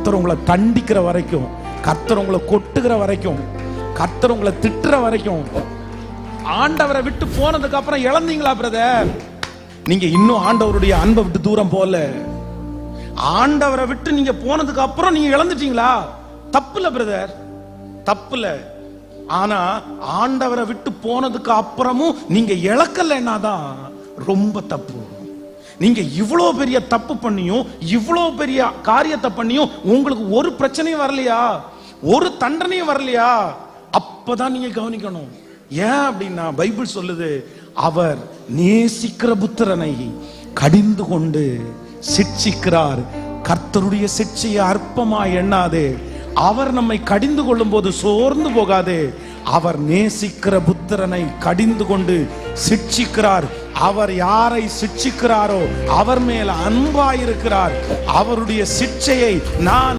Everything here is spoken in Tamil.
கர்த்தர் உங்களை தண்டிக்கிற வரைக்கும், கர்த்தர் உங்களை கொட்டுகிற வரைக்கும், கர்த்தர் உங்களை திட்டுற வரைக்கும், ஆண்டவரை விட்டு போனதுக்கு அப்புறம் இழந்தீங்களா பிரதர்? நீங்க இன்னும் ஆண்டவருடைய அன்பை விட்டு தூரம் போல. ஆண்டவரை விட்டு நீங்க போனதுக்கு அப்புறம் நீங்க இழந்துட்டீங்களா? தப்புல பிரதர், தப்புல. ஆனா ஆண்டவரை விட்டு போனதுக்கு அப்புறமும் நீங்க இழக்கலைன்னா தான் ரொம்ப தப்பு. நீங்க இவ்வளோ பெரிய தப்பு பண்ணியும், இவ்வளோ பெரிய காரியத்தை பண்ணியும் உங்களுக்கு ஒரு பிரச்சனையும் வரலையா, ஒரு தண்டனையும் வரலையா? அப்பதான் நீங்க கவனிக்கணும். ஏன் அப்படின்னா பைபிள் சொல்லுது, அவர் நேசிக்கிற புத்திரனை கடிந்து கொண்டு சிட்சிக்கிறார். கர்த்தருடைய சிட்சையை அற்பமா எண்ணாதே. அவர் நம்மை கடிந்து கொள்ளும் போது சோர்ந்து போகாதே. அவர் நேசிக்கிற புத்திரனை கடிந்து கொண்டு சிட்சிக்கிறார். அவர் யாரை சிட்சிக்கிறாரோ அவர் மேல் அன்பாயிருக்கிறார். அவருடைய சிட்சையை நான்